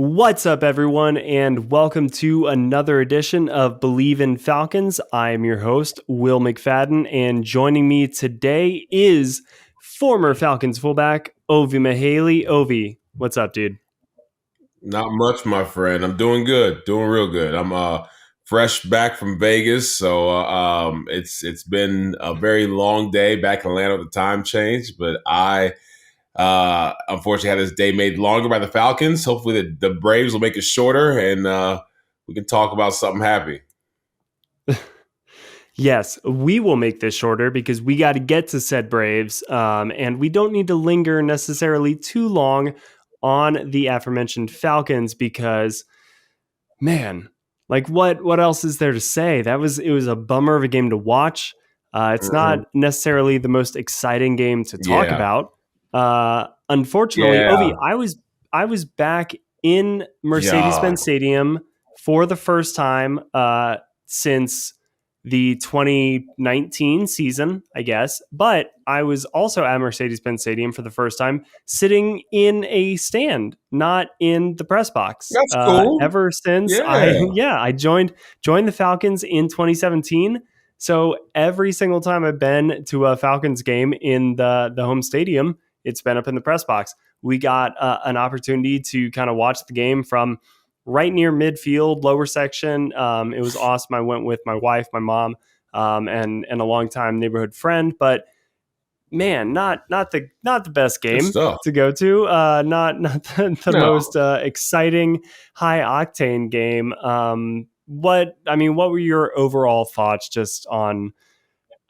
What's up, everyone, and welcome to another edition of Believe in Falcons. I am your host, Will McFadden, and joining me today is former Falcons fullback, Ovie Mughelli. Ovie, what's up, dude? Not much, my friend. I'm doing good, doing real good. I'm fresh back from Vegas, so it's been a very long day back in Atlanta with the time change. But I unfortunately had this day made longer by the Falcons. Hopefully, the Braves will make it shorter, and we can talk about something happy. Yes, we will make this shorter because we got to get to said Braves, and we don't need to linger necessarily too long on the aforementioned Falcons because, man, like what else is there to say? It was a bummer of a game to watch. It's not Mhm. necessarily the most exciting game to talk Yeah, about. Unfortunately, Ovi, yeah, I was back in yeah. Mercedes-Benz Stadium for the first time since the 2019 season, I guess. But I was also at Mercedes-Benz Stadium for the first time, sitting in a stand, not in the press box. That's cool. Ever since I, Yeah. yeah, I joined the Falcons in 2017. So every single time I've been to a Falcons game in the home stadium, it's been up in the press box. We got an opportunity to kind of watch the game from right near midfield, lower section. It was awesome. I went with my wife, my mom, and a longtime neighborhood friend. But man, not the best Good game stuff. to go to. Not the No. most exciting, high octane game. What were your overall thoughts just on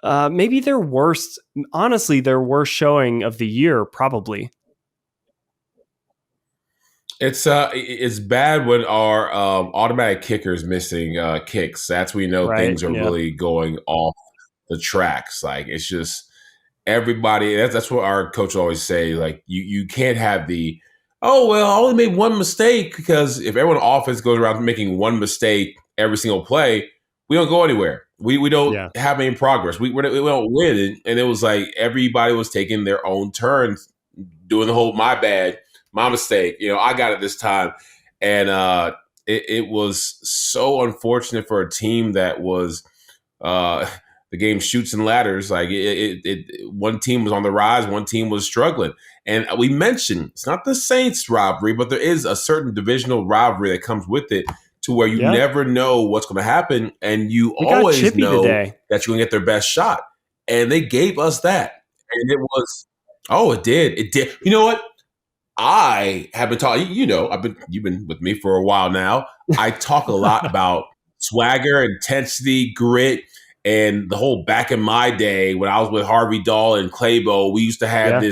maybe their worst showing of the year, probably. It's bad when our automatic kickers missing kicks. That's when you know Right? things are Yeah. really going off the tracks. Like it's just everybody. That's what our coach always say. Like you can't have the I only made one mistake because if everyone on offense goes around making one mistake every single play, we don't go anywhere. We don't Yeah. have any progress. We don't win. And it was like everybody was taking their own turns doing the whole my bad, my mistake. I got it this time, and it was so unfortunate for a team that was uh, the game shoots and ladders. Like one team was on the rise, one team was struggling, and we mentioned it's not the Saints rivalry, but there is a certain divisional rivalry that comes with it. To where you Yeah. never know what's going to happen, and you It got always chippy know today. that you're going to get their best shot. And they gave us that. And it was Oh, it did. It did. You know what? I have been talking. You've been with me for a while now. I talk a lot about swagger, intensity, grit, and the whole back in my day when I was with Harvey Dahl and Claybo. We used to have Yeah.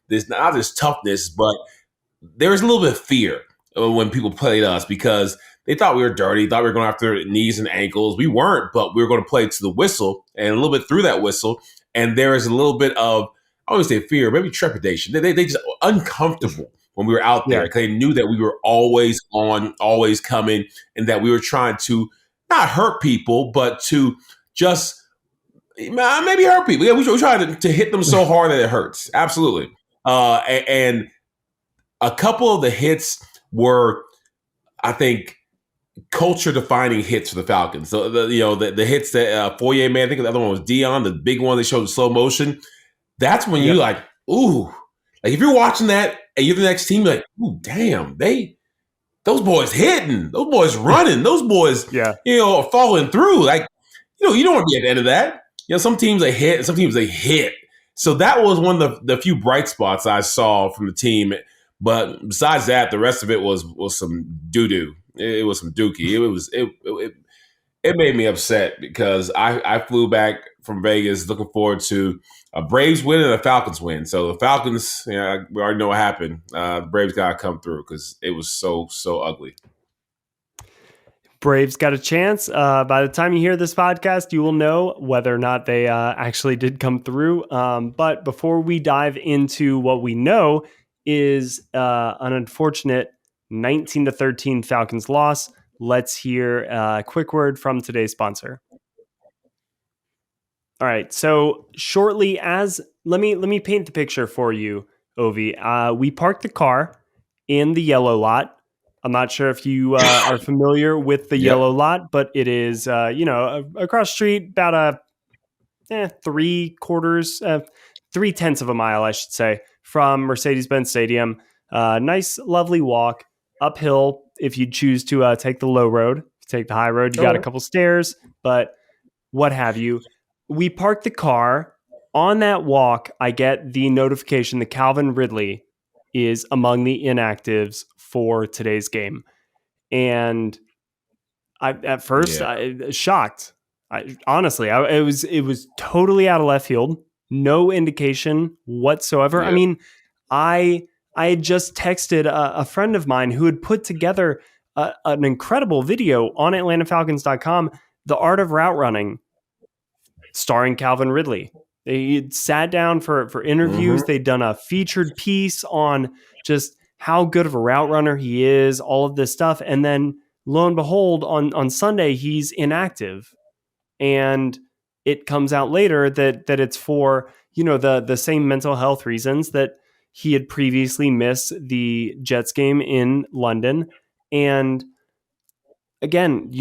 this not this toughness, but there was a little bit of fear when people played us because they thought we were dirty, thought we were going after knees and ankles. We weren't, but we were going to play to the whistle and a little bit through that whistle. And there is a little bit of, I wouldn't say fear, maybe trepidation. They just uncomfortable when we were out there Yeah. because they knew that we were always on, always coming, and that we were trying to not hurt people, but to just maybe hurt people. Yeah, we try to hit them so hard that it hurts. Absolutely. And a couple of the hits were, I think, culture defining hits for the Falcons. So the hits that Foyer made. I think the other one was Dion, the big one they showed in slow motion. That's when you Yep. like, ooh, like if you're watching that and you're the next team, you're like, ooh, damn, those boys hitting, those boys running, those boys, Yeah. are falling through. Like, you don't want to be at the end of that. Some teams they hit, and some teams they hit. So that was one of the few bright spots I saw from the team. But besides that, the rest of it was some doo doo. It was some dookie. It made me upset because I flew back from Vegas looking forward to a Braves win and a Falcons win. So the Falcons, we already know what happened. The Braves got to come through because it was so ugly. Braves got a chance. By the time you hear this podcast, you will know whether or not they actually did come through. But before we dive into what we know is an unfortunate 19-13 Falcons loss, let's hear a quick word from today's sponsor. All right. So shortly as let me paint the picture for you, Ovi. We parked the car in the yellow lot. I'm not sure if you are familiar with the Yep. yellow lot, but it is, across the street, about a 3/10 of a mile, I should say, from Mercedes-Benz Stadium. Nice, lovely walk uphill if you choose to take the low road. If you take the high road, you got a couple stairs, but what have you. We parked the car. On that walk, I get the notification that Calvin Ridley is among the inactives for today's game. And at first, I shocked. It was totally out of left field. No indication whatsoever. Yep. I mean, I had just texted a friend of mine who had put together an incredible video on AtlantaFalcons.com, The Art of Route Running, starring Calvin Ridley. They sat down for interviews. They'd done a featured piece on just how good of a route runner he is, all of this stuff. And then lo and behold, on Sunday, he's inactive. And it comes out later that it's for, the same mental health reasons that he had previously missed the Jets game in London. And again,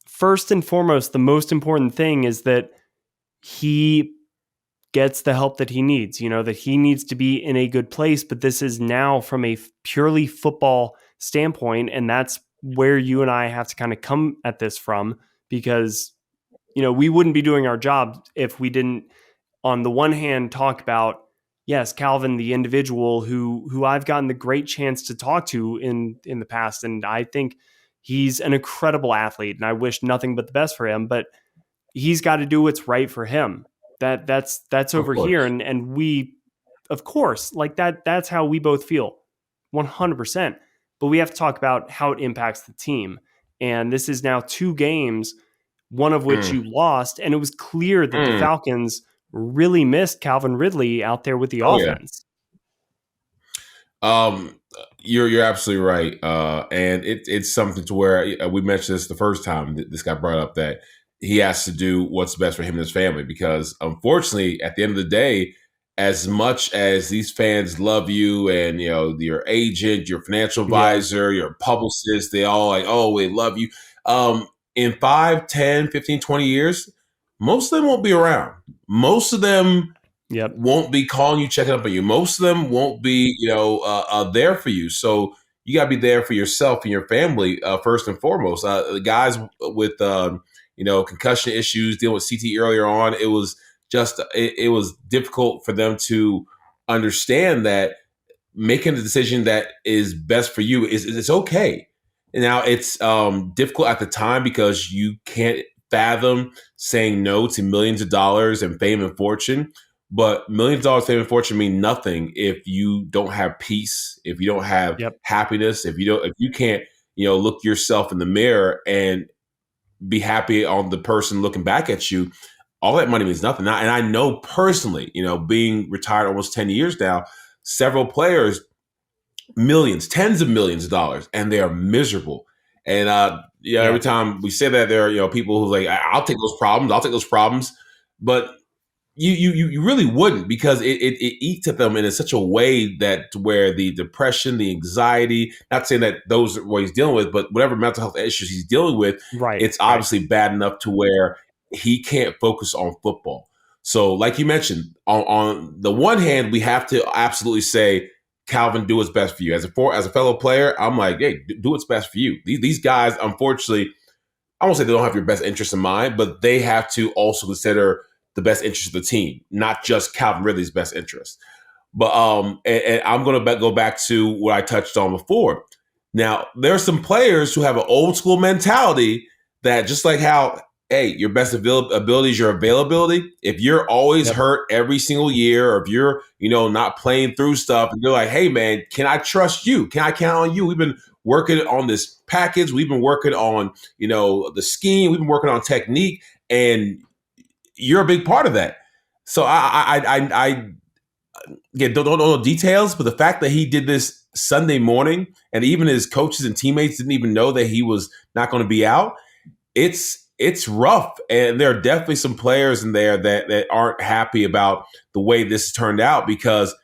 first and foremost, the most important thing is that he gets the help that he needs, that he needs to be in a good place. But this is now from a purely football standpoint. And that's where you and I have to kind of come at this from, because, we wouldn't be doing our job if we didn't, on the one hand, talk about, yes, Calvin, the individual who I've gotten the great chance to talk to in the past. And I think he's an incredible athlete and I wish nothing but the best for him, but he's got to do what's right for him. That's over here. And we, of course, like that's how we both feel 100%, but we have to talk about how it impacts the team. And this is now 2 games, one of which you lost. And it was clear that the Falcons really missed Calvin Ridley out there with the offense. Yeah. You're absolutely right. And it's something to where we mentioned this the first time that this got brought up, that he has to do what's best for him and his family, because unfortunately, at the end of the day, as much as these fans love you and, your agent, your financial advisor, your publicist, they all like, oh, we love you. In 5, 10, 15, 20 years, most of them won't be around. Most of them won't be calling you, checking up on you. Most of them won't be, there for you. So you got to be there for yourself and your family first and foremost. The guys with, concussion issues, dealing with CT earlier on, it was difficult for them to understand that making the decision that is best for you is okay. And now it's difficult at the time because you can't fathom saying no to millions of dollars and fame and fortune. But millions of dollars, fame and fortune mean nothing if you don't have peace, if you don't have happiness, if you can't, look yourself in the mirror and be happy on the person looking back at you. All that money means nothing. And I know personally, being retired almost 10 years now, several players, millions, tens of millions of dollars, and they are miserable. And every time we say that, there are people who like, I'll take those problems, but you really wouldn't, because it eats at them in such a way that where the depression, the anxiety, not saying that those are what he's dealing with, but whatever mental health issues he's dealing with, it's obviously bad enough to where he can't focus on football. So like you mentioned, on the one hand, we have to absolutely say, Calvin, do what's best for you. As a fellow player, I'm like, hey, do what's best for you. These guys, unfortunately, I won't say they don't have your best interest in mind, but they have to also consider the best interest of the team, not just Calvin Ridley's best interest. But and I'm going to go back to what I touched on before. Now, there are some players who have an old school mentality that, just like how, hey, your best ability is your availability. If you're always hurt every single year, or if you're, not playing through stuff, and you're like, hey, man, can I trust you? Can I count on you? We've been working on this package. We've been working on, the scheme. We've been working on technique, and you're a big part of that. So I don't know details, but the fact that he did this Sunday morning, and even his coaches and teammates didn't even know that he was not going to be out, it's rough. And there are definitely some players in there that aren't happy about the way this turned out, because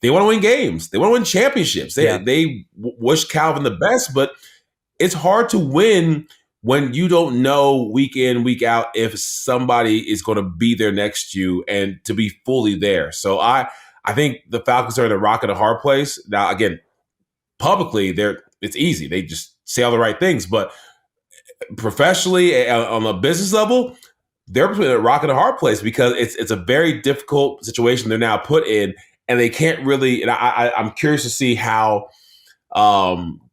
they want to win games. They want to win championships. Yeah. They wish Calvin the best, but it's hard to win when you don't know week in, week out if somebody is going to be there next to you and to be fully there. So I think the Falcons are in a rock and a hard place. Now, again, publicly, it's easy. They just say all the right things. But professionally, on a business level, they're between a rock and a hard place because it's a very difficult situation they're now put in, and they can't really. And I'm curious to see how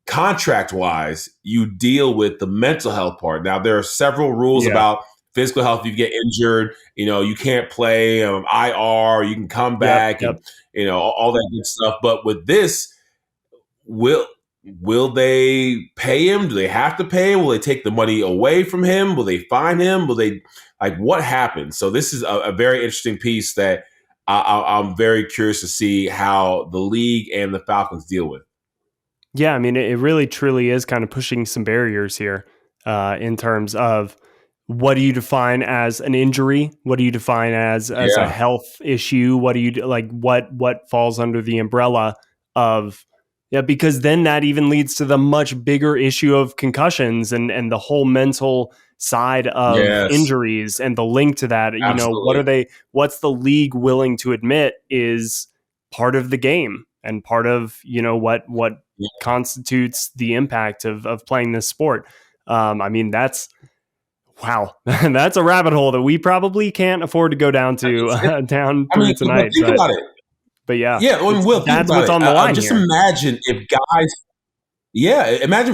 contract wise you deal with the mental health part. Now there are several rules about physical health. If you get injured, you can't play IR. You can come back and all that good stuff. But with this, will they pay him? Do they have to pay him? Will they take the money away from him? Will they fine him? Will they what happens? So this is a very interesting piece that I'm very curious to see how the league and the Falcons deal with. Yeah, I mean, it really truly is kind of pushing some barriers here in terms of what do you define as an injury? What do you define as a health issue? What do you what falls under the umbrella of because then that even leads to the much bigger issue of concussions and the whole mental side of injuries and the link to that. Absolutely. What's the league willing to admit is part of the game and part of what constitutes the impact of playing this sport. I mean, that's that's a rabbit hole that we probably can't afford to go down to tonight. Think about it. But that's what's on the line. Just here. Imagine if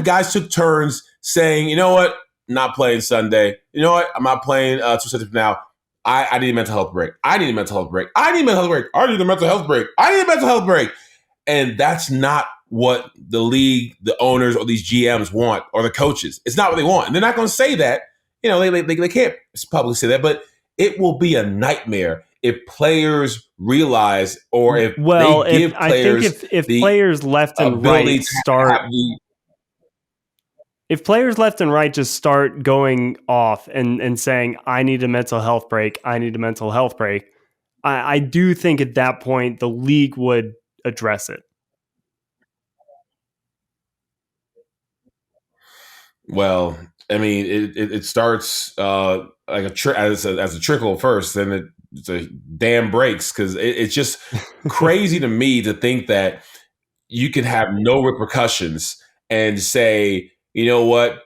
guys took turns saying, you know what, not playing Sunday. You know what, I'm not playing 2 Sundays from now. I need a mental health break. I need a mental health break. I need a mental health break. I need a mental health break. I need a mental health break. And that's not what the league, the owners, or these GMs want, or the coaches. It's not what they want. And they're not going to say that. They can't publicly say that, but it will be a nightmare if players realize, or if they give players if players left and right start... If players left and right just start going off and saying, I need a mental health break, I need a mental health break, I do think at that point the league would address it. Well, I mean, it starts as a trickle first, then it's a dam breaks, because it's just crazy to me to think that you can have no repercussions and say, you know what,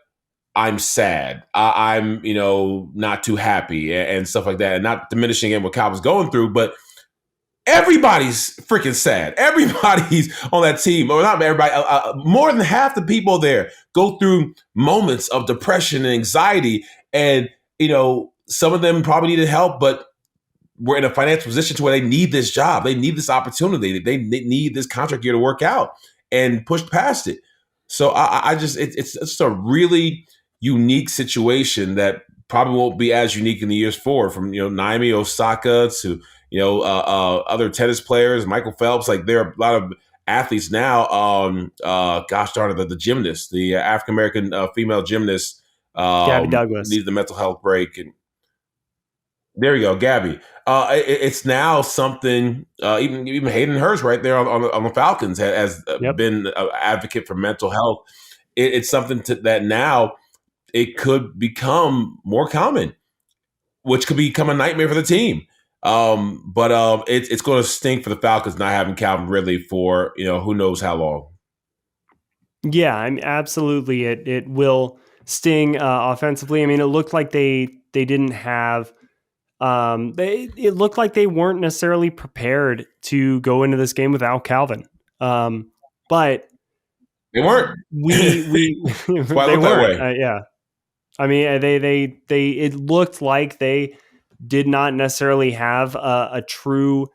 I'm sad, I'm not too happy and stuff like that, and not diminishing what Calvin's going through, but everybody's freaking sad. Everybody's on that team, or not everybody, more than half the people there go through moments of depression and anxiety. And, some of them probably needed help, but we're in a financial position to where they need this job. They need this opportunity. They need this contract year to work out and push past it. So it's just a really unique situation that probably won't be as unique in the years forward, from, Naomi Osaka to, other tennis players, Michael Phelps. There are a lot of athletes now. Gosh darn it, the gymnast, the African American female gymnast, Gabby Douglas, needs the mental health break. And there you go, Gabby. It's now something. Even Hayden Hurst, right there on the Falcons, has been an advocate for mental health. It's something that now it could become more common, which could become a nightmare for the team. But it's going to stink for the Falcons not having Calvin Ridley for who knows how long. Yeah, I mean, absolutely. It will sting offensively. I mean, it looked like they didn't have. It looked like they weren't necessarily prepared to go into this game without Calvin. But they weren't. They weren't. Yeah, I mean, they it looked like they did not necessarily have a true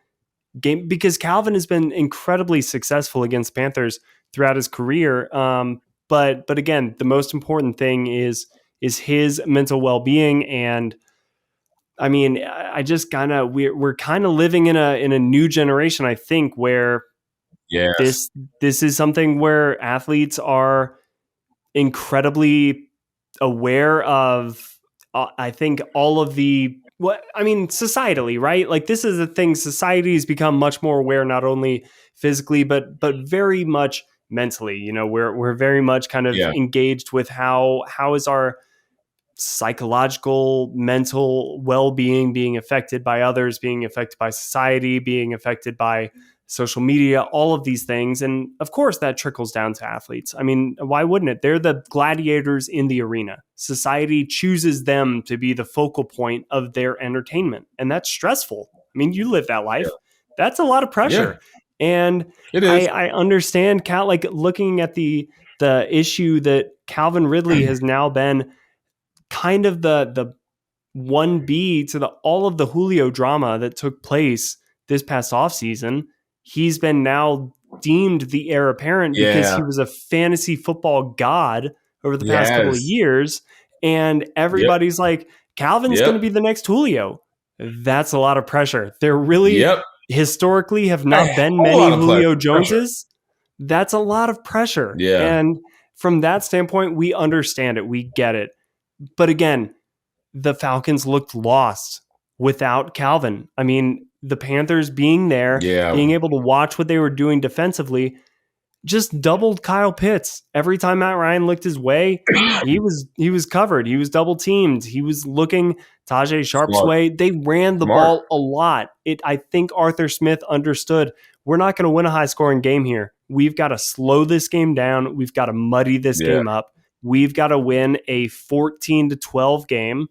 game, because Calvin has been incredibly successful against Panthers throughout his career. But again, the most important thing is his mental well-being. And I mean, I just we're kind of living in a new generation, I think, where this is something where athletes are incredibly aware of. I think all of the what I mean, societally, right? Like this is a thing. Society's become much more aware, not only physically, but very much mentally. You know, we're very much kind of Yeah. engaged with how is our psychological, mental well-being being affected by others, being affected by society, being affected by social media, all of these things. And of course that trickles down to athletes. I mean, why wouldn't it? They're the gladiators in the arena. Society chooses them to be the focal point of their entertainment. And that's stressful. I mean, you live that life. Yeah. That's a lot of pressure. Yeah. And It is. I understand like looking at the issue that Calvin Ridley has now been kind of the 1B to all of the Julio drama that took place this past offseason. He's been now deemed the heir apparent because he was a fantasy football god over the past couple of years. And everybody's like, Calvin's going to be the next Julio. That's a lot of pressure. There really historically have not been many Julio Joneses. That's a lot of pressure. Yeah. And from that standpoint, we understand it. We get it. But again, the Falcons looked lost without Calvin. I mean, the Panthers being there, being able to watch what they were doing defensively, just doubled Kyle Pitts. Every time Matt Ryan looked his way, he was covered. He was double teamed. He was looking Tajay Sharp's way. They ran the ball a lot. I think Arthur Smith understood, we're not going to win a high scoring game here. We've got to slow this game down. We've got to muddy this game up. We've got to win a 14-12 game.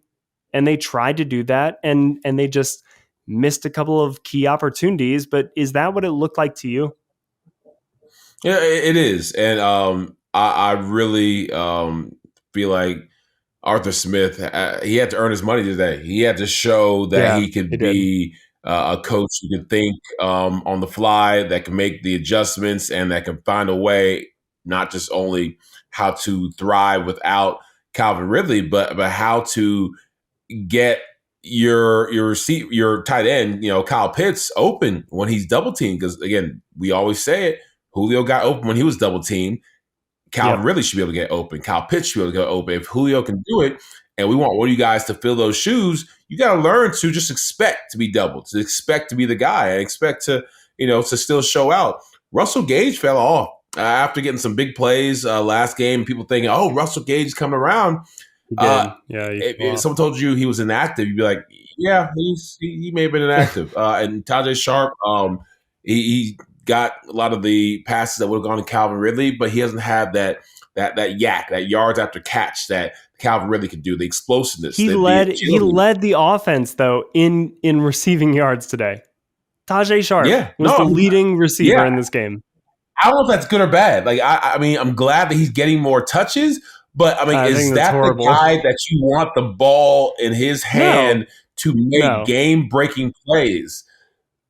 And they tried to do that, and they just missed a couple of key opportunities. But is that what it looked like to you? Yeah, it is. And I really feel like Arthur Smith, he had to earn his money today. He had to show that he could be a coach who could think on the fly, that can make the adjustments, and that can find a way, not just only how to thrive without Calvin Ridley, but how to get your tight end, Kyle Pitts, open when he's double teamed. Because again, we always say it, Julio got open when he was double teamed. Calvin Ridley should be able to get open. Kyle Pitts should be able to get open. If Julio can do it, and we want one of you guys to fill those shoes, you got to learn to just expect to be doubled, to expect to be the guy, and expect to to still show out. Russell Gage fell off after getting some big plays last game. People thinking, oh, Russell Gage is coming around. If someone told you he was inactive, you'd be like, yeah, he may have been inactive. And Tajay Sharp, he got a lot of the passes that would have gone to Calvin Ridley, but he doesn't have that yards after catch that Calvin Ridley could do, the explosiveness. He led the offense though in receiving yards today. Tajay Sharp was the leading receiver in this game. I don't know if that's good or bad. Like I mean, I'm glad that he's getting more touches. But, I mean, is that the guy that you want the ball in his hand to make game-breaking plays?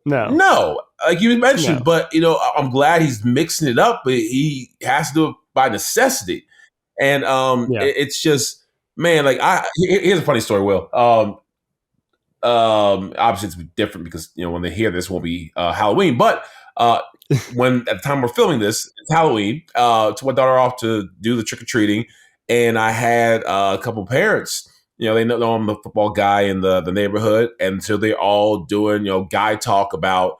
No. Like you mentioned, but, I'm glad he's mixing it up, but he has to do it by necessity. And it's just, man, like, here's a funny story, Will. Obviously, it's different because, when they hear this, it won't be Halloween. But when at the time we're filming this, it's Halloween, took my daughter off to do the trick-or-treating. And I had a couple parents, they know I'm the football guy in the neighborhood. And so they're all doing, guy talk about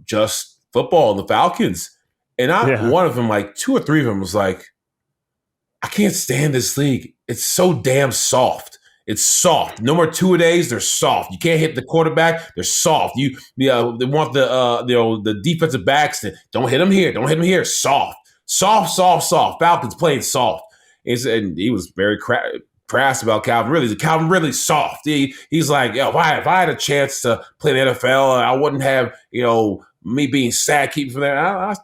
just football and the Falcons. And one of them, like 2 or 3 of them was like, I can't stand this league. It's so damn soft. It's soft. No more two-a-days. They're soft. You can't hit the quarterback. They're soft. They want the defensive backs to don't hit them here. Don't hit them here. Soft. Falcons playing soft. And he was very crass about Calvin Ridley. Calvin Ridley's soft. He's like, if I had a chance to play in the NFL, I wouldn't have, me being sad keeping from there. I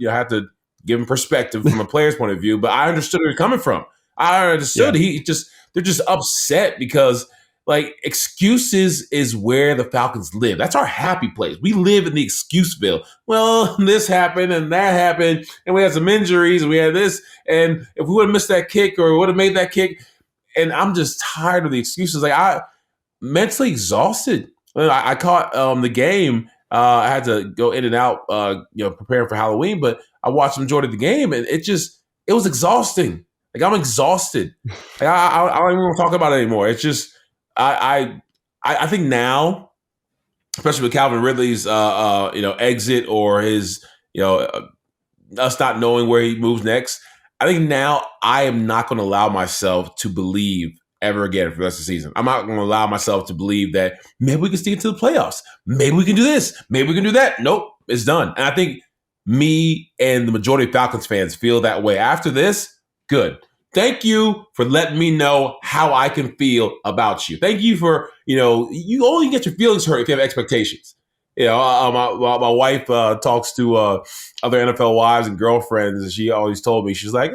have to give him perspective from a player's point of view, but I understood where he's coming from. I understood. They're just upset because like excuses is where the Falcons live. That's our happy place. We live in the excuseville. Well, this happened and that happened, and we had some injuries and we had this, and if we would have missed that kick or would have made that kick, and I'm just tired of the excuses. Like I mentally exhausted. I caught the game. I had to go in and out, preparing for Halloween, but I watched the majority of the game, and it was exhausting. Like I'm exhausted. Like I don't even want to talk about it anymore. It's just I I think now, especially with Calvin Ridley's exit or his us not knowing where he moves next, I think now I am not going to allow myself to believe ever again for the rest of the season. I'm not going to allow myself to believe that maybe we can sneak into the playoffs. Maybe we can do this. Maybe we can do that. Nope, it's done. And I think me and the majority of Falcons fans feel that way. After this, good. Thank you for letting me know how I can feel about you. Thank you for, you only get your feelings hurt if you have expectations. My wife talks to other NFL wives and girlfriends, and she always told me, she's like,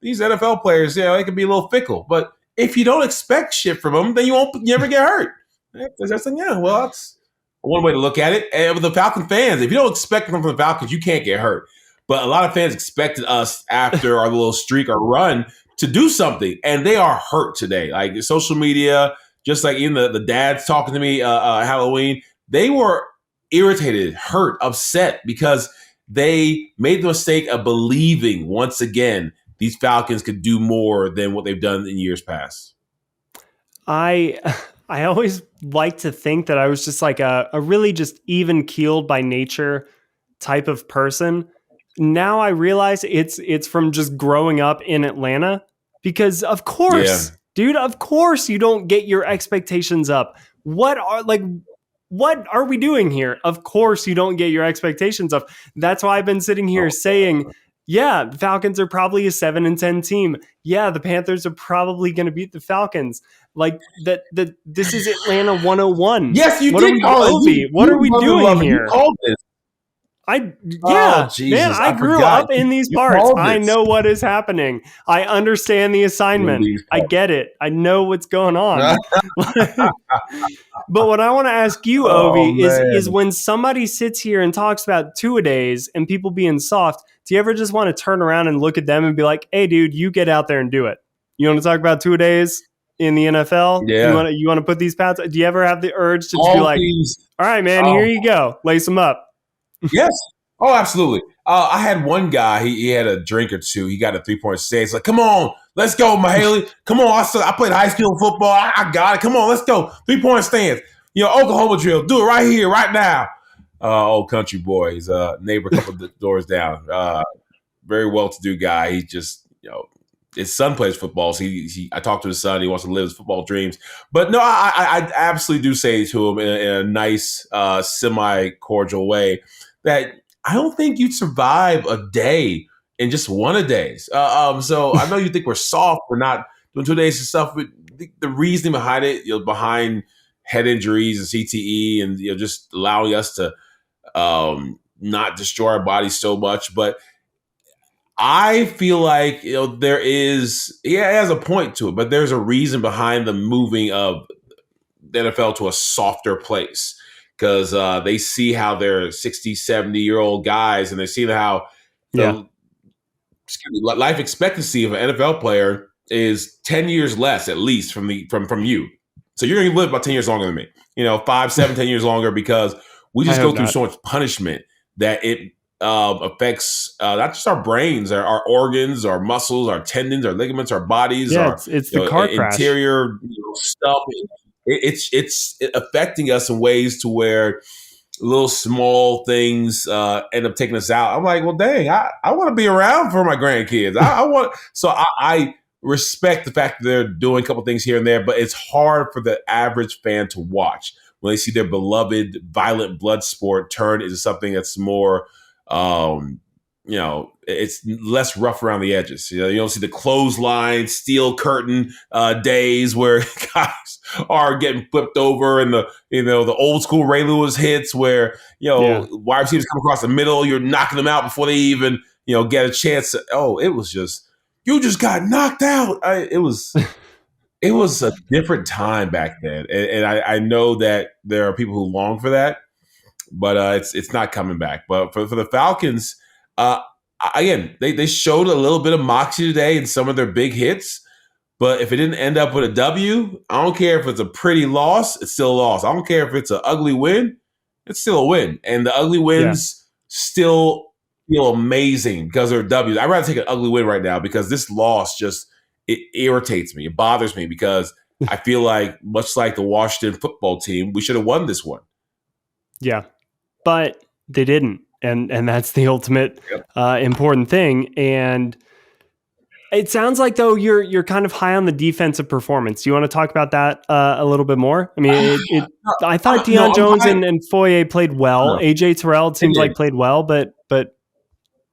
these NFL players, they can be a little fickle. But if you don't expect shit from them, then you never get hurt. That's one way to look at it. And with the Falcon fans, if you don't expect them from the Falcons, you can't get hurt. But a lot of fans expected us after our little streak or run to do something, and they are hurt today. Like social media, just like even the dads talking to me Halloween, they were irritated, hurt, upset because they made the mistake of believing once again these Falcons could do more than what they've done in years past. I always like to think that I was just like a really just even keeled by nature type of person. Now I realize it's from just growing up in Atlanta, because of course, dude, of course you don't get your expectations up. What are we doing here? Of course you don't get your expectations up. That's why I've been sitting here saying, yeah, the Falcons are probably a 7-10 team. Yeah, the Panthers are probably going to beat the Falcons. Like that. This is Atlanta 101. Yes, you did call it. What are we doing here? You called this. Man, Jesus, I grew up in these parts. I know what is happening. I understand the assignment. I get it. I know what's going on. But what I want to ask you, Ovie, is when somebody sits here and talks about two-a-days and people being soft, do you ever just want to turn around and look at them and be like, hey, dude, you get out there and do it? You want to talk about two-a-days in the NFL? Yeah. You want to put these pads? Do you ever have the urge to just be like, all right, man, here you go. Lace them up. Yes. Oh, absolutely. I had one guy, he had a drink or two. He got a 3-point stay. He's like, come on, let's go, Mughelli. Come on. I played high school football. I got it. Come on, let's go. 3-point stands. Oklahoma drill. Do it right here, right now. Old country boy. He's a neighbor a couple of doors down. Very well-to-do guy. He just, his son plays football. So I talked to his son. He wants to live his football dreams. But no, I absolutely do say to him in a nice, semi-cordial way that I don't think you'd survive a day in just one-a-days. So I know you think we're soft. We're not doing 2 days of stuff. But the reasoning behind it, behind head injuries and CTE and just allowing us to not destroy our bodies so much. But I feel like there is, it has a point to it, but there's a reason behind the moving of the NFL to a softer place. Because they see how they're 60, 70-year-old guys, and they see how the life expectancy of an NFL player is 10 years less, at least, from you. So you're going to live about 10 years longer than me. 5, 7, 10 years longer, because we just go through so much punishment that it affects not just our brains, our organs, our muscles, our tendons, our ligaments, our bodies, it's the car crash. Interior stuff. It's affecting us in ways to where little small things end up taking us out. I'm like, well, dang, I want to be around for my grandkids. I respect the fact that they're doing a couple things here and there, but it's hard for the average fan to watch when they see their beloved violent blood sport turn into something that's more, it's less rough around the edges. You don't see the clothesline, steel curtain days where guys are getting flipped over, and the old school Ray Lewis hits where wide receivers come across the middle, you're knocking them out before they even get a chance to. Oh, it was just, you just got knocked out. It was a different time back then, and I know that there are people who long for that, but it's not coming back. But for the Falcons, again, they showed a little bit of moxie today in some of their big hits. But if it didn't end up with a W, I don't care if it's a pretty loss, it's still a loss. I don't care if it's an ugly win, it's still a win. And the ugly wins still feel amazing because they're W's. I'd rather take an ugly win right now because this loss it irritates me. It bothers me because I feel like, much like the Washington football team, we should have won this one. Yeah, but they didn't, and that's the ultimate important thing. And it sounds like, though, you're kind of high on the defensive performance. Do you want to talk about that a little bit more? I mean, I thought Deion Jones and Foye played well. AJ Terrell, it seems like, played well, but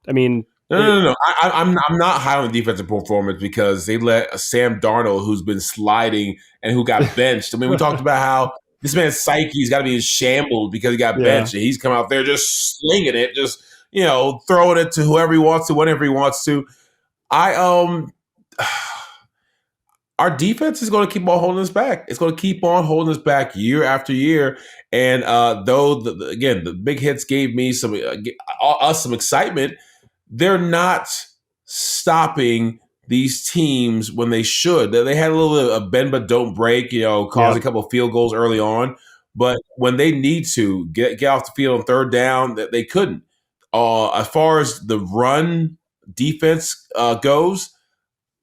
I mean, no. I'm not high on the defensive performance because they let Sam Darnold, who's been sliding and who got benched. I mean, we talked about how this man's psyche's got to be in shambles because he got benched, and he's come out there just slinging it, just throwing it to whoever he wants to, whenever he wants to. Our defense is going to keep on holding us back. It's going to keep on holding us back year after year. And though the big hits gave me some excitement, they're not stopping these teams when they should. They had a little bit of bend but don't break, causing a couple of field goals early on. But when they need to get off the field on third down, that they couldn't. As far as the run defense goes,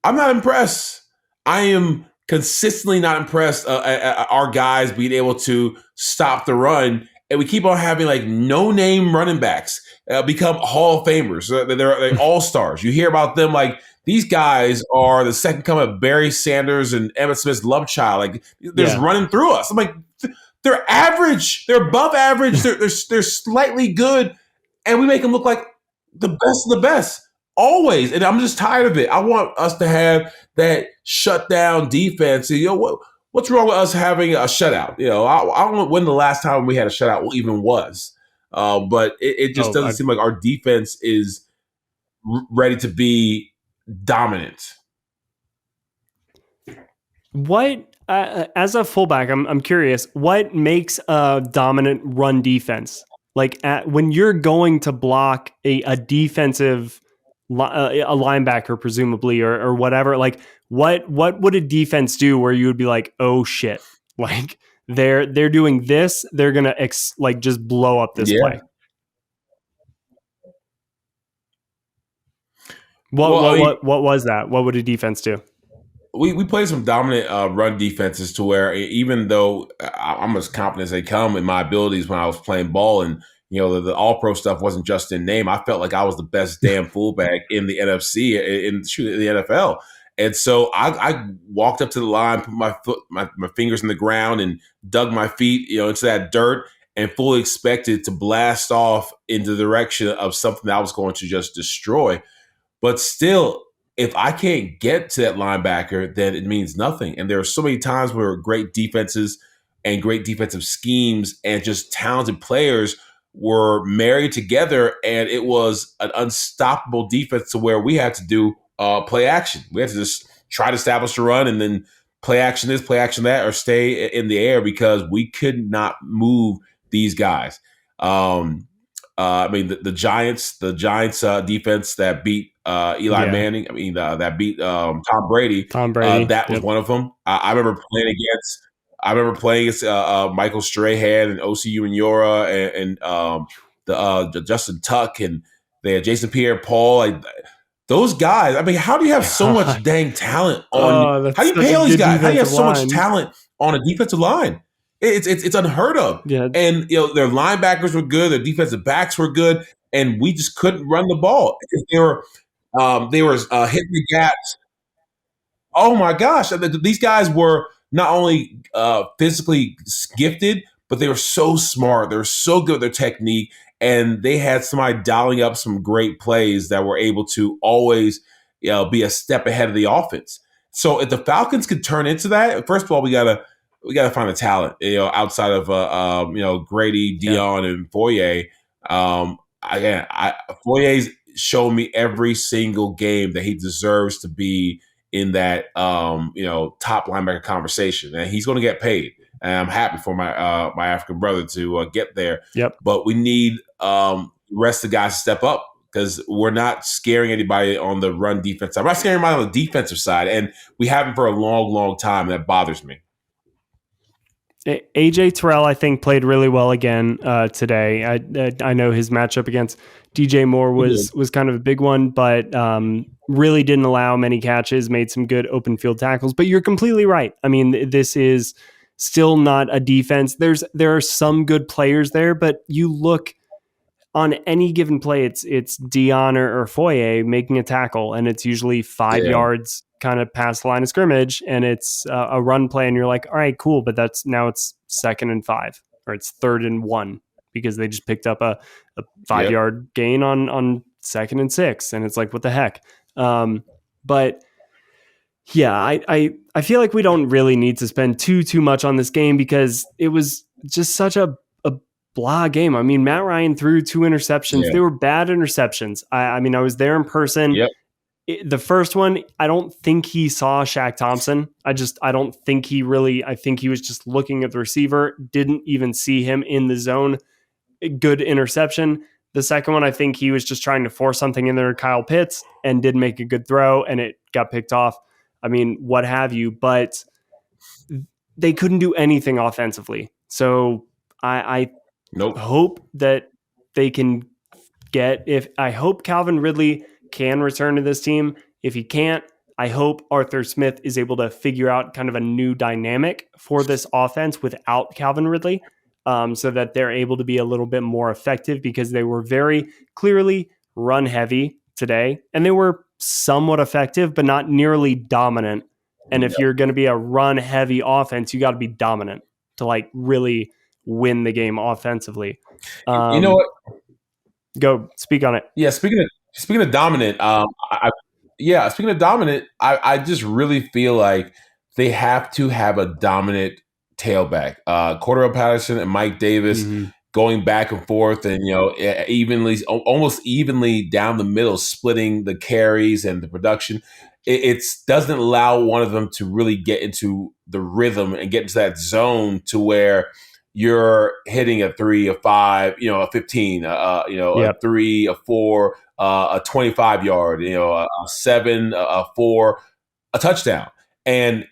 I'm not impressed. I am consistently not impressed at our guys being able to stop the run. And we keep on having like no-name running backs become Hall of Famers. They're all-stars. You hear about them like these guys are the second coming of Barry Sanders and Emmitt Smith's love child. Like they're just running through us. I'm like, they're average. They're above average. They're slightly good. And we make them look like the best of the best. Always. And I'm just tired of it. I want us to have that shutdown defense. What's wrong with us having a shutout? I don't know when the last time we had a shutout even was. But it just doesn't seem like our defense is ready to be dominant. What, as a fullback, I'm curious, what makes a dominant run defense? Like when you're going to block a defensive a linebacker, presumably, or whatever, like what would a defense do where you would be like, oh shit, like they're doing this, they're gonna just blow up this play. What was that? What would a defense do? We played some dominant run defenses to where even though I'm as confident as they come in my abilities when I was playing ball, and the all-pro stuff wasn't just in name. I felt like I was the best damn fullback in the NFC, in the NFL. And so I walked up to the line, put my fingers in the ground and dug my feet, into that dirt, and fully expected to blast off into the direction of something that I was going to just destroy. But still, if I can't get to that linebacker, then it means nothing. And there are so many times where great defenses and great defensive schemes and just talented players were married together, and it was an unstoppable defense to where we had to do play action. We had to just try to establish a run and then play action this, play action that, or stay in the air because we could not move these guys. I mean, the Giants defense that beat Eli Manning. I mean, that beat Tom Brady. That was one of them. I remember playing against Michael Strahan and O.C. Umenyiora and Justin Tuck, and they had Jason Pierre-Paul. Like those guys. I mean, how do you have so much dang talent on? How do you pay all these guys? How do you have so much talent on a defensive line? It's unheard of. Yeah. And their linebackers were good, their defensive backs were good, and we just couldn't run the ball. They were hitting the gaps. Oh my gosh! These guys were not only physically gifted, but they were so smart. They were so good at their technique, and they had somebody dialing up some great plays that were able to always be a step ahead of the offense. So if the Falcons could turn into that, first of all, we gotta find the talent, outside of Grady, Deion, and Foye. Foye's shown me every single game that he deserves to be in that top linebacker conversation, and he's going to get paid. And I'm happy for my African brother to get there. Yep. But we need the rest of the guys to step up because we're not scaring anybody on the run defense side. We're not scaring anybody on the defensive side, and we haven't for a long, long time. That bothers me. AJ Terrell, I think, played really well again today. I know his matchup against DJ Moore was kind of a big one, but really didn't allow many catches, made some good open field tackles. But you're completely right. I mean, this is still not a defense. There are some good players there, but you look on any given play, it's Dion or Foye making a tackle, and it's usually 5 yards kind of past the line of scrimmage, and it's a run play, and you're like, all right, cool, but it's 2nd and 5, or it's 3rd and 1, because they just picked up a 5-yard gain on 2nd and 6, and it's like, what the heck? But yeah, I feel like we don't really need to spend too much on this game, because it was just such a blah game. I mean, Matt Ryan threw 2 interceptions. They were bad interceptions. I mean, I was there in person. The first one, I don't think he saw Shaq Thompson. I don't think he really, I think he was just looking at the receiver, didn't even see him in the zone. Good interception. The second one, I think he was just trying to force something in there to Kyle Pitts and didn't make a good throw, and it got picked off. I mean, what have you, but they couldn't do anything offensively. So I hope that they can I hope Calvin Ridley can return to this team. If he can't, I hope Arthur Smith is able to figure out kind of a new dynamic for this offense without Calvin Ridley, so that they're able to be a little bit more effective, because they were very clearly run heavy today, and they were somewhat effective, but not nearly dominant. And if you're going to be a run heavy offense, you got to be dominant to like really win the game offensively. You know what? Go speak on it. Yeah, speaking of dominant, speaking of dominant, I just really feel like they have to have a dominant tailback. Cordero Patterson and Mike Davis going back and forth, and almost evenly down the middle, splitting the carries and the production. It doesn't allow one of them to really get into the rhythm and get into that zone to where you're hitting a 3, a 5, a 15, a 3, a 4, a 25 yard, a 7, a 4, a touchdown. And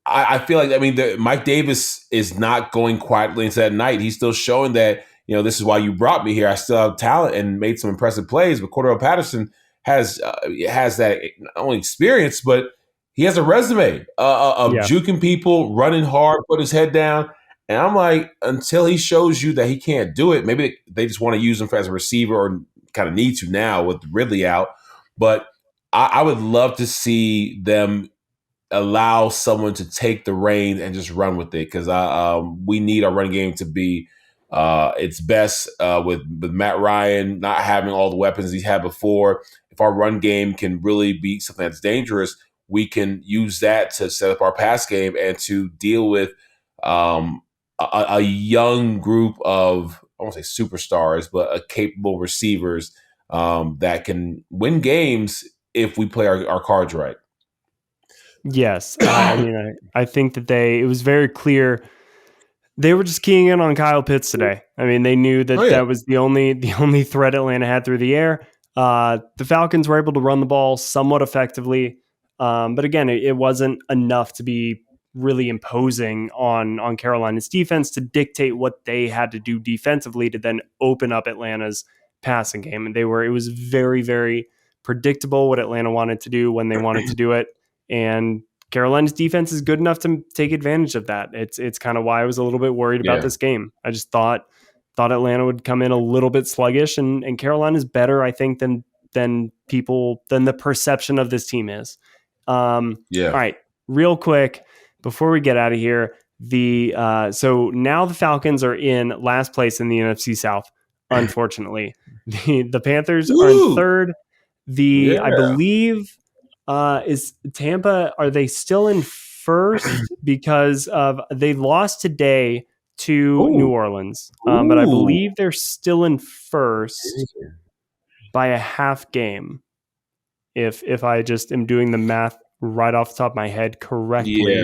I feel like, Mike Davis is not going quietly into that night. He's still showing that, this is why you brought me here. I still have talent and made some impressive plays. But Cordero Patterson has that not only experience, but he has a resume of juking people, running hard, put his head down. And I'm like, until he shows you that he can't do it, maybe they just want to use him as a receiver, or kind of need to now with Ridley out. But I would love to see them allow someone to take the reins and just run with it, because we need our running game to be its best with Matt Ryan not having all the weapons he's had before. If our run game can really be something that's dangerous, we can use that to set up our pass game and to deal with a young group of, I won't say superstars, but capable receivers that can win games if we play our cards right. Yes. I think that it was very clear they were just keying in on Kyle Pitts today. I mean, they knew that that was the only threat Atlanta had through the air. The Falcons were able to run the ball somewhat effectively. But again, it wasn't enough to be really imposing on Carolina's defense to dictate what they had to do defensively to then open up Atlanta's passing game. And it was very, very predictable what Atlanta wanted to do when they wanted to do it. And Carolina's defense is good enough to take advantage of that. It's kind of why I was a little bit worried about this game. I just thought Atlanta would come in a little bit sluggish, and Carolina's better, I think, than the perception of this team is. All right, real quick before we get out of here, so now the Falcons are in last place in the NFC South. Unfortunately, the Panthers are in third. I believe is Tampa. Are they still in first because of they lost today to New Orleans? But I believe they're still in first by a half game. If I just am doing the math right off the top of my head correctly.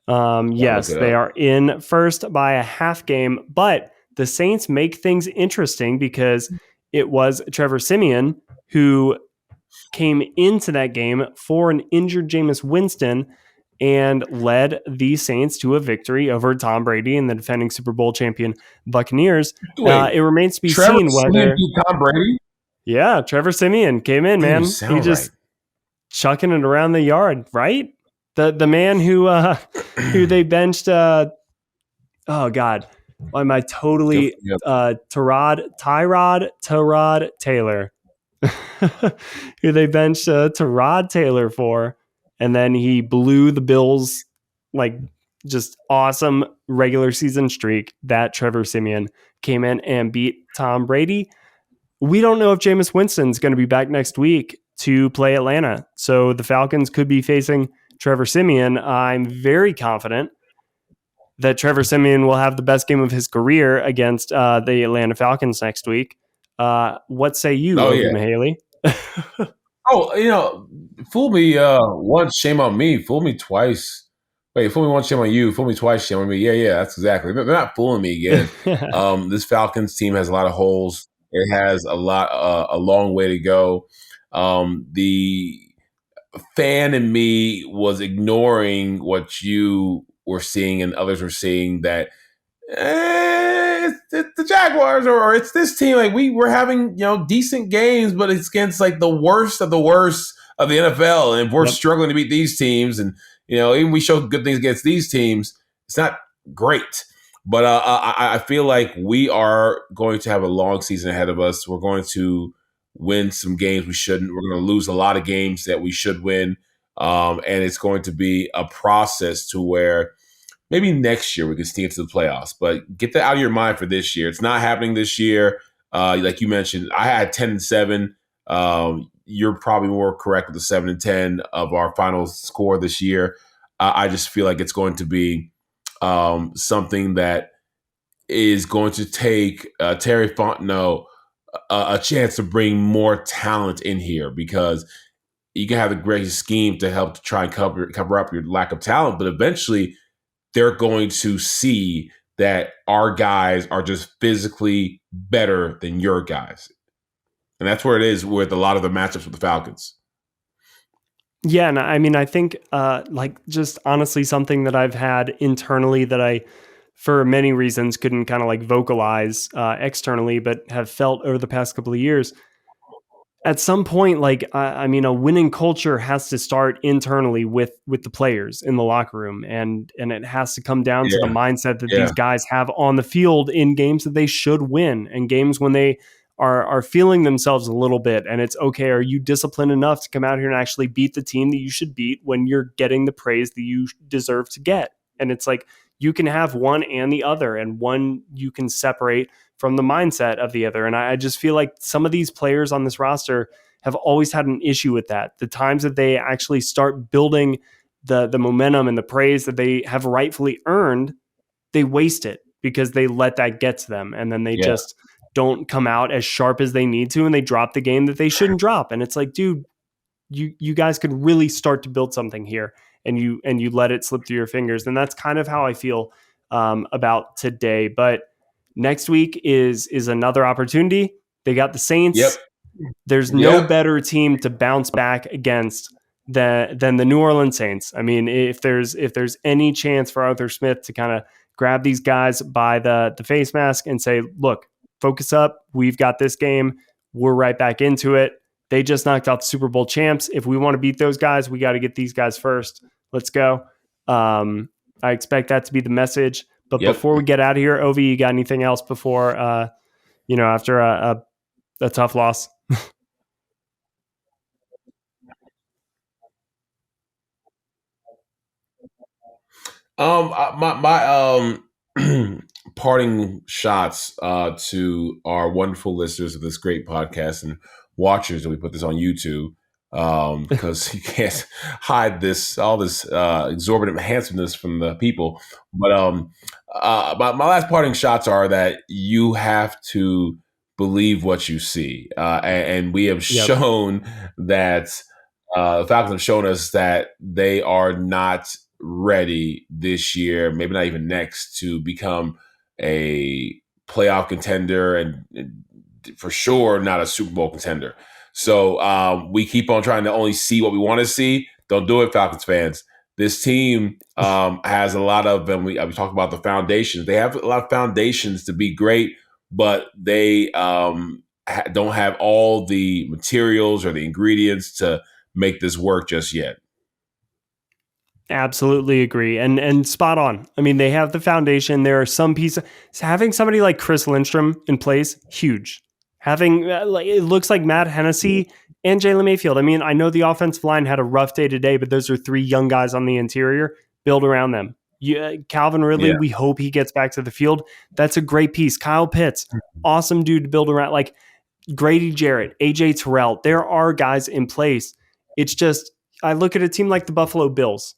Yes, they are in first by a half game, but the Saints make things interesting because it was Trevor Siemian who came into that game for an injured Jameis Winston, and led the Saints to a victory over Tom Brady and the defending Super Bowl champion Buccaneers. Wait, It remains to be Trevor seen Siemian whether beat Tom Brady? yeah, Trevor Siemian came in, Didn't even man. He sound just right. chucking it around the yard, right? The man who they benched oh God. Why am I totally Tyrod Taylor. Who they benched Tyrod Taylor for, and then he blew the Bills like just awesome regular season streak that Trevor Siemian came in and beat Tom Brady. We don't know if Jameis Winston's going to be back next week to play Atlanta. So the Falcons could be facing Trevor Siemian. I'm very confident that Trevor Siemian will have the best game of his career against the Atlanta Falcons next week. What say you, Ovie Mughelli? Fool me once, shame on me. Fool me twice. Wait, fool me once, shame on you. Fool me twice, shame on me. Yeah, that's exactly. They're not fooling me again. This Falcons team has a lot of holes. It has a long way to go. The fan in me was ignoring what you were seeing and others were seeing, that it's the Jaguars or it's this team. Like we're having decent games, but it's against like the worst of the NFL, and if we're struggling to beat these teams, and even we show good things against these teams, it's not great. But I feel like we are going to have a long season ahead of us. We're going to win some games we shouldn't. We're going to lose a lot of games that we should win, and it's going to be a process to where maybe next year we can sneak into the playoffs. But get that out of your mind for this year. It's not happening this year. Like you mentioned, I had 10-7. You're probably more correct with the 7-10 of our final score this year. I just feel like it's going to be something that is going to take Terry Fontenot a chance to bring more talent in here, because you can have the great scheme to help to try and cover up your lack of talent, but eventually they're going to see that our guys are just physically better than your guys. And that's where it is with a lot of the matchups with the Falcons. Yeah, and I mean, I think just honestly something that I've had internally that I, for many reasons, couldn't kind of like vocalize externally, but have felt over the past couple of years. At some point, a winning culture has to start internally with the players in the locker room, and it has to come down to the mindset that these guys have on the field in games that they should win, and games when they are feeling themselves a little bit, and it's okay. Are you disciplined enough to come out here and actually beat the team that you should beat when you're getting the praise that you deserve to get? And it's like you can have one and the other, and one you can separate from the mindset of the other. And I just feel like some of these players on this roster have always had an issue with that. The times that they actually start building the momentum and the praise that they have rightfully earned, they waste it because they let that get to them. And then they just don't come out as sharp as they need to, and they drop the game that they shouldn't drop. And it's like, dude, you guys could really start to build something here, and you let it slip through your fingers. And that's kind of how I feel about today. But next week is another opportunity. They got the Saints. There's no better team to bounce back against than the New Orleans Saints. I mean, if there's any chance for Arthur Smith to kind of grab these guys by the face mask and say, look, focus up. We've got this game. We're right back into it. They just knocked out the Super Bowl champs. If we want to beat those guys, we got to get these guys first. Let's go. I expect that to be the message. But before we get out of here, Ovie, you got anything else before, after a tough loss? My parting shots to our wonderful listeners of this great podcast and watchers that we put this on YouTube, because you can't hide all this exorbitant handsomeness from the people. But my last parting shots are that you have to believe what you see, and we have shown that the Falcons have shown us that they are not ready this year, maybe not even next, to become a playoff contender, and for sure not a Super Bowl contender. So we keep on trying to only see what we want to see. Don't do it, Falcons fans. this team has a lot of, and we talk about the foundations. They have a lot of foundations to be great, but they don't have all the materials or the ingredients to make this work just yet. Absolutely agree. And spot on. I mean, they have the foundation. There are some pieces. Having somebody like Chris Lindstrom in place, huge. Having, it looks like Matt Hennessy and Jalen Mayfield. I mean, I know the offensive line had a rough day today, but those are three young guys on the interior. Build around them. Calvin Ridley, we hope he gets back to the field. That's a great piece. Kyle Pitts, awesome dude to build around. Like Grady Jarrett, AJ Terrell. There are guys in place. It's just, I look at a team like the Buffalo Bills.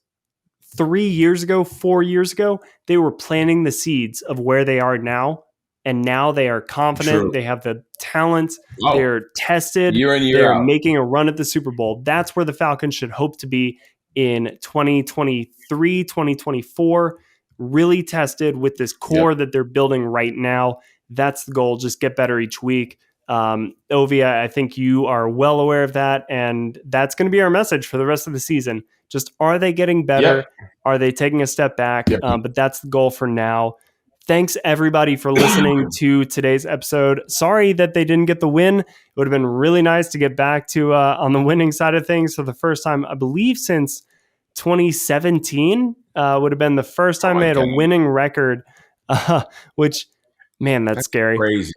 4 years ago, they were planting the seeds of where they are now. And now they are confident. True. They have the talent. They're tested. Year in, year they're out. making a run at the Super Bowl. That's where the Falcons should hope to be in 2023, 2024. Really tested with this core that they're building right now. That's the goal. Just get better each week. Ovie, I think you are well aware of that. And that's going to be our message for the rest of the season. Just, are they getting better? Yep. Are they taking a step back? Yep. But that's the goal for now. Thanks, everybody, for listening to today's episode. Sorry that they didn't get the win. It would have been really nice to get back to on the winning side of things for the first time, I believe, since 2017. Would have been the first time they had a winning record, which, man, that's scary. Crazy.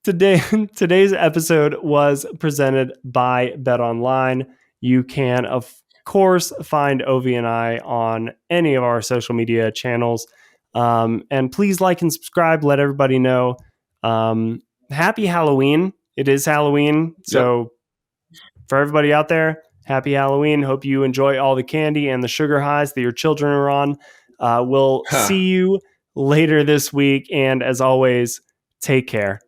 Today's episode was presented by BetOnline. You can, of course, find Ovie and I on any of our social media channels. And please like and subscribe. Let everybody know. Happy Halloween. It is Halloween. So for everybody out there, happy Halloween. Hope you enjoy all the candy and the sugar highs that your children are on. We'll see you later this week. And as always, take care.